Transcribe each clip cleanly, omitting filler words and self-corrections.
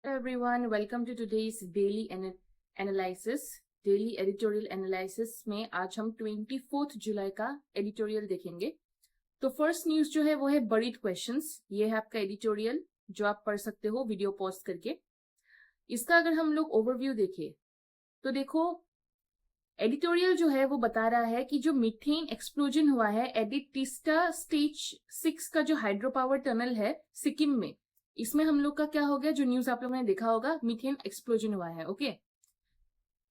Hello everyone, welcome to today's daily analysis. Daily editorial analysis में आज हम 24 जुलाई का एडिटोरियल देखेंगे। तो फर्स्ट न्यूज जो है वो है बरीड क्वेश्चंस। ये है आपका एडिटोरियल जो आप पढ़ सकते हो वीडियो पॉज करके। इसका अगर हम लोग ओवरव्यू देखें तो देखो, एडिटोरियल जो है वो बता रहा है कि जो मीथेन एक्सप्लोजन हुआ है एट टीस्टा स्टेज 6 का जो हाइड्रो पावर टनल है सिक्किम में, इसमें हम लोग का क्या हो गया, जो न्यूज आप लोगों ने देखा होगा, मीथेन एक्सप्लोजन हुआ है। ओके,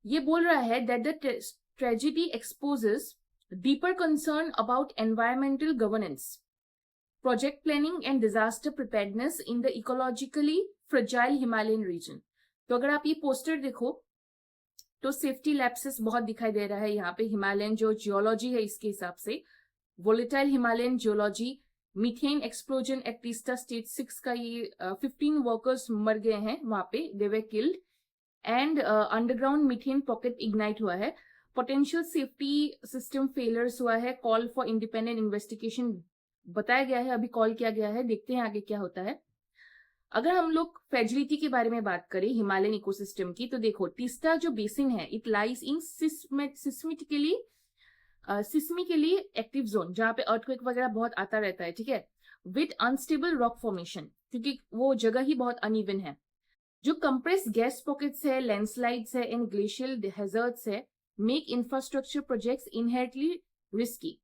ये बोल रहा है that the tragedy exposes deeper concern about environmental governance, project planning and disaster preparedness in the ecologically fragile Himalayan region. तो अगर आप ये पोस्टर देखो तो सेफ्टी लैप्सेस बहुत दिखाई दे रहा है यहाँ पे। हिमालयन जो जियोलॉजी है इसके हिसाब से volatile Himalayan geology, methane explosion at Teesta stage 6 का ये 15 वर्कर्स मर गए हैं वहां पे, they were killed, and underground methane pocket ignite हुआ है, पोटेंशियल सेफ्टी सिस्टम फेलियर्स हुआ है, कॉल फॉर इंडिपेंडेंट इन्वेस्टिगेशन बताया गया है, अभी कॉल किया गया है, देखते हैं आगे क्या होता है। अगर हम लोग फ्रेजिलिटी के बारे में बात करें हिमालयन इकोसिस्टम की, तो देखो टीस्टा जो बेसिन है it lies in seismically active zone, जहां पे अर्थक्वेक वगैरह बहुत आता रहता है, ठीक है, विद अनस्टेबल रॉक फॉर्मेशन, क्योंकि वो जगह ही बहुत अनइवन है। जो कंप्रेस गैस पॉकेट्स है, लैंडस्लाइड्स है एंड ग्लेशियल हैजर्ड्स है, make infrastructure projects inherently risky.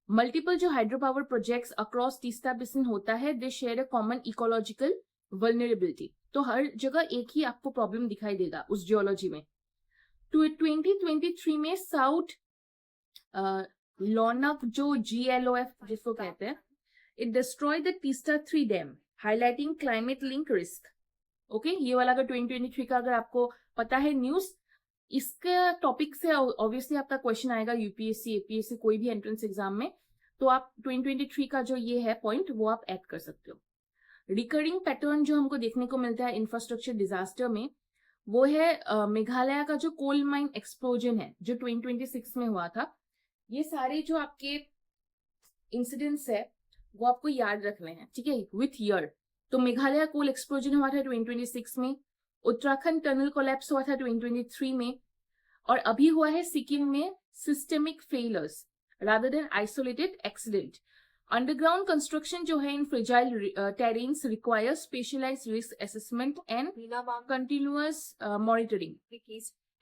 Multiple जो hydro power projects across Teesta basin होता है, they share a common ecological vulnerability. तो हर जगह एक ही आपको प्रॉब्लम दिखाई देगा उस जियोलॉजी में। 2023 में साउथ लोनक जो GLOF जिसको कहते हैं, it destroy the Teesta 3 dam, highlighting climate link risk. Okay, ये वाला अगर 2023 का अगर आपको पता है न्यूज, इसका टॉपिक से ऑब्वियसली आपका क्वेश्चन आएगा यूपीएससी एपीएससी कोई भी एंट्रेंस एग्जाम में, तो आप 2023 का जो ये है पॉइंट वो आप ऐड कर सकते हो। रिकरिंग पैटर्न जो हमको देखने को मिलता है इंफ्रास्ट्रक्चर डिजास्टर में, वो है मेघालय का जो कोल माइन एक्सप्लोजन है जो 2026 में हुआ था। ये सारे जो आपके इंसिडेंट्स है वो आपको याद रखने हैं, ठीक है, विथ ईयर। तो मेघालय कोल एक्सप्लोजन हुआ था 2026 में, उत्तराखंड टनल कोलैप्स हुआ था 2023 में, और अभी हुआ है सिक्किम में systemic failures rather than isolated accident. Underground construction जो है in fragile terrains requires specialised risk assessment and continuous monitoring.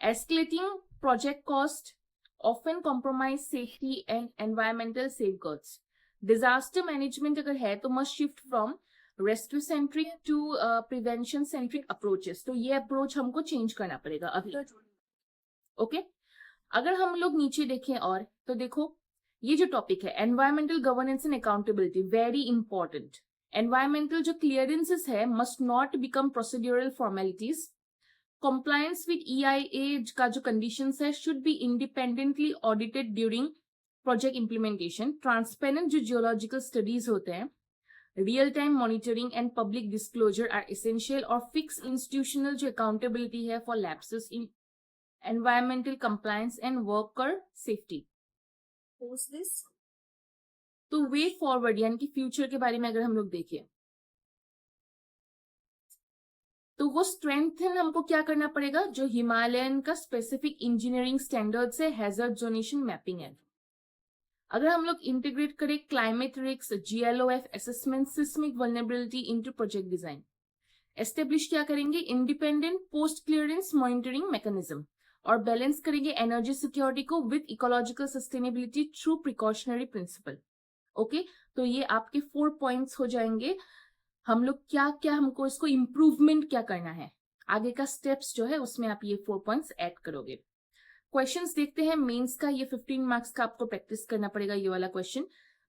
Escalating project cost often compromise safety and environmental safeguards. Disaster management अगर है तो must shift from rescue centric to prevention centric approaches. तो ये approach हमको change करना पड़ेगा अभी। Okay, अगर हम लोग नीचे देखें और तो देखो, ये जो टॉपिक है environmental governance and accountability, very important. Environmental जो क्लियरेंसेस है must not become procedural formalities. Compliance with EIA का जो कंडीशंस है should be independently audited during project implementation. Transparent जो जियोलॉजिकल स्टडीज होते हैं, real time monitoring and public disclosure are essential, और fix institutional जो अकाउंटेबिलिटी है for lapses in environmental compliance and worker safety. तो वे फॉरवर्ड यानी कि future के बारे में अगर हम लोग देखें तो वो स्ट्रेंथन हमको क्या करना पड़ेगा, जो हिमालयन का स्पेसिफिक इंजीनियरिंग स्टैंडर्ड्स है, हैजर्ड जोनेशन मैपिंग है। अगर हम लोग इंटीग्रेट करें climate risk, GLOF assessment, seismic vulnerability into project design, establish क्या करेंगे, independent post clearance monitoring mechanism, और बैलेंस करेंगे एनर्जी सिक्योरिटी को with ecological sustainability through precautionary principle. Okay, तो ये आपके 4 पॉइंट्स हो जाएंगे। हम लोग क्या क्या हमको इसको इम्प्रूवमेंट क्या करना है, आगे का स्टेप्स जो है उसमें आप ये 4 पॉइंट्स ऐड करोगे। क्वेश्चंस देखते हैं मेंस का। ये 15 मार्क्स का आपको प्रैक्टिस करना पड़ेगा ये वाला क्वेश्चन।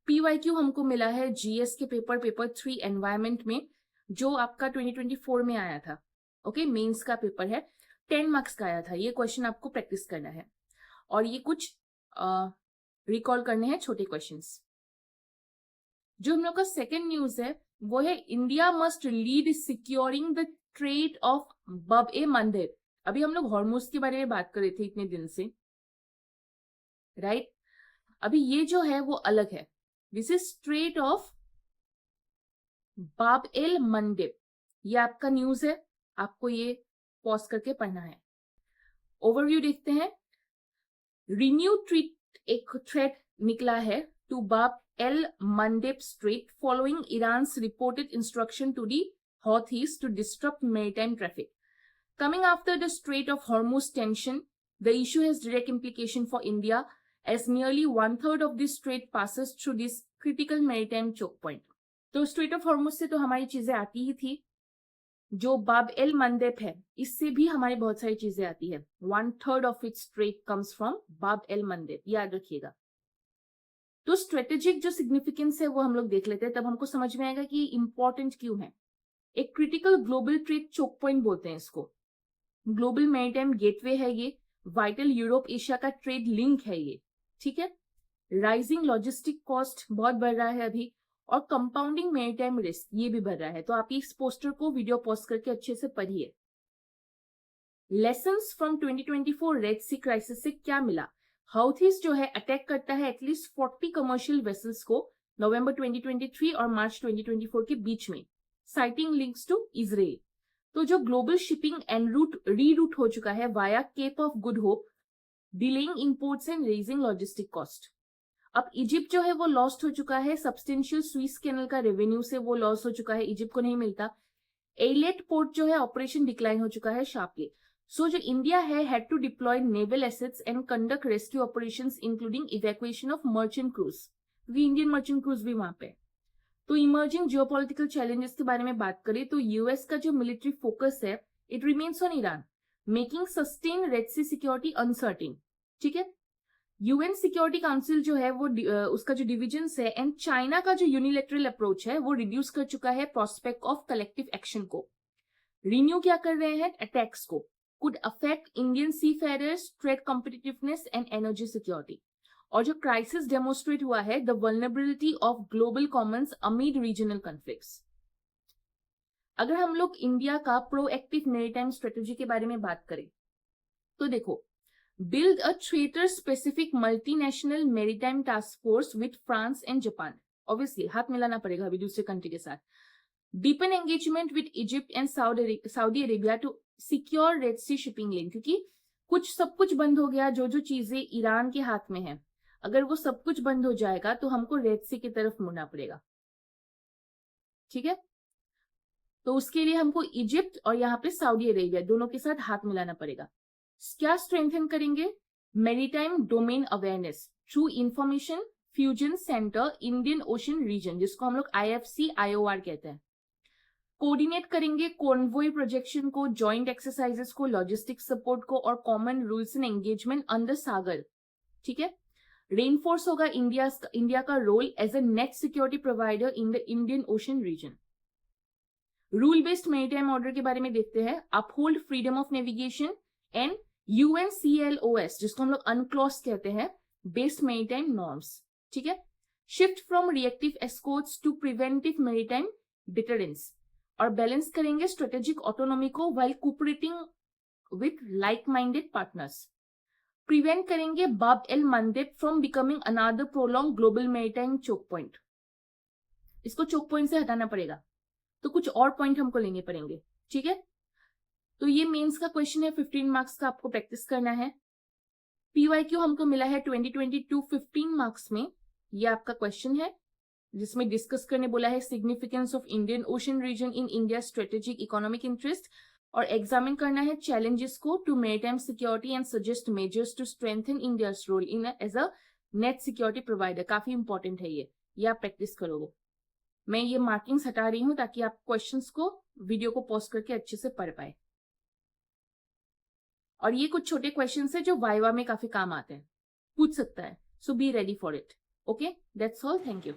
PYQ हमको मिला है GS के पेपर 3 एनवायरमेंट में, जो आपका 2024 में आया था। ओके, मेंस का पेपर है, 10 मार्क्स का आया था। ये क्वेश्चन आपको प्रैक्टिस करना है, और ये कुछ रिकॉल करने हैं छोटे क्वेश्चंस। जो हम लोग का सेकेंड न्यूज है वो है India must lead securing the trade off बब ए मंदिर। अभी हम लोग हॉर्मुज के बारे में बात कर रहे थे इतने दिन से, राइट? अभी ये जो है वो अलग है, दिस इज स्ट्रेट ऑफ बाब एल मंडेब, ये आपका न्यूज है। आपको ये पॉज करके पढ़ना है। ओवरव्यू देखते हैं। रिन्यू एक थ्रेट निकला है to Bab el Mandeb strait following Iran's reported instruction to the Houthis to disturb maritime traffic. Coming after the Strait of Hormuz tension, the issue has direct implication for India as nearly 1/3 of this strait passes through this critical maritime choke point. तो Strait of Hormuz से तो हमारी चीजें आती ही थी, जो बाब el मंदेब है इससे भी हमारी बहुत सारी चीजें आती है। 1/3 of its strait comes from बाब एल मंदेब, याद रखिएगा। तो स्ट्रेटेजिक जो सिग्निफिकेंस है वो हम लोग देख लेते हैं, तब हमको समझ में आएगा कि इंपॉर्टेंट क्यों है। एक critical global trade choke point बोलते हैं इसको। ग्लोबल मैरीटाइम गेटवे है ये, वाइटल यूरोप एशिया का ट्रेड लिंक है ये, ठीक है। राइजिंग लॉजिस्टिक कॉस्ट बहुत बढ़ रहा है अभी, और कंपाउंडिंग मैरीटाइम रिस्क ये भी बढ़ रहा है। तो आप इस पोस्टर को वीडियो पॉज करके अच्छे से पढ़िए। Lessons from 2024 Red Sea crisis से क्या मिला? हाउथीज जो है अटैक करता है एटलीस्ट 40 कमर्शियल वेसल्स को नवंबर 2023 और मार्च 2024 के बीच में, साइटिंग लिंक्स टू इजराइल। तो जो ग्लोबल शिपिंग एंड रीरूट हो चुका है via Cape of Good Hope, delaying imports and raising logistic cost. अब इजिप्ट जो है वो लॉस्ट हो चुका है, सब्सटेंशियल स्विस कैनल का रेवेन्यू से वो लॉस हो चुका है, इजिप्ट को नहीं मिलता। एलेट पोर्ट जो है ऑपरेशन डिक्लाइन हो चुका है शार्पली। सो जो इंडिया है had to deploy naval assets and conduct rescue operations including evacuation of merchant crews. Indian merchant crews भी वहां पे। तो इमर्जिंग जियोपॉलिटिकल चैलेंजेस के बारे में बात करें तो यूएस का जो मिलिट्री फोकस है it remains on Iran, making sustain Red Sea security uncertain, ठीक है। यूएन सिक्योरिटी काउंसिल जो है वो उसका जो डिविजन है एंड चाइना का जो यूनिलैटरल अप्रोच है वो रिड्यूस कर चुका है प्रोस्पेक्ट ऑफ कलेक्टिव एक्शन को। रिन्यू क्या कर रहे हैं? अटैक्स को could affect Indian seafarers, trade competitiveness and energy security. और जो क्राइसिस डेमोन्स्ट्रेट हुआ है the vulnerability of global commons amid regional conflicts. अगर हम लोग इंडिया का प्रोएक्टिव मैरीटाइम स्ट्रेटेजी के बारे में बात करें तो देखो, build a theatre specific multinational maritime task force with France and Japan. Obviously हाथ मिलाना पड़ेगा अभी दूसरे कंट्री के साथ। Deepen engagement with Egypt and Saudi Arabia to secure Red Sea shipping lane, क्योंकि सब कुछ बंद हो गया। जो चीजें ईरान के हाथ में है, अगर वो सब कुछ बंद हो जाएगा तो हमको रेड सी की तरफ मुड़ना पड़ेगा, ठीक है। तो उसके लिए हमको इजिप्ट और यहाँ पे सऊदी अरेबिया दोनों के साथ हाथ मिलाना पड़ेगा। क्या स्ट्रेंथन करेंगे? Maritime domain awareness through information fusion centre Indian ocean region, जिसको हम लोग IFC IOR कहते हैं। कोऑर्डिनेट करेंगे कॉन्वॉय प्रोजेक्शन को, जॉइंट एक्सरसाइजेस को, लॉजिस्टिक सपोर्ट को और common rules and engagement under Sagar, ठीक है। रेनफोर्स होगा इंडिया का role as a net security provider in the Indian ocean region. Rule based maritime order के बारे में देखते हैं। Uphold freedom of navigation and UNCLOS, जिसको हम लोग अनक्लॉस कहते हैं, बेस्ड मैरीटाइम नॉर्म्स, ठीक है। Shift from reactive escorts to preventive maritime deterrence, और बैलेंस करेंगे स्ट्रेटेजिक ऑटोनॉमी को while cooperating with like minded partners. Prevent करेंगे Bab el Mandeb from becoming another prolong global maritime choke point. इसको choke point से हटाना पड़ेगा, तो कुछ और पॉइंट हमको लेने पड़ेंगे, ठीक है। तो ये मेंस का क्वेश्चन है, 15 मार्क्स का आपको प्रैक्टिस करना है। PYQ हमको मिला है 2022 15 मार्क्स में, ये आपका क्वेश्चन है जिसमें डिस्कस करने बोला है significance of Indian ocean region in India strategic economic interest, और एग्जामिन करना है चैलेंजेस को to maritime security and suggest measures to strengthen India's role in as a net security provider. काफी इंपॉर्टेंट है ये आप प्रैक्टिस करोगे। मैं ये मार्किंग्स हटा रही हूं ताकि आप क्वेश्चंस को वीडियो को पॉज करके अच्छे से पढ़ पाए। और ये कुछ छोटे क्वेश्चंस है जो वाइवा में काफी काम आते हैं, पूछ सकता है, so be ready for it. Okay, that's all, thank you.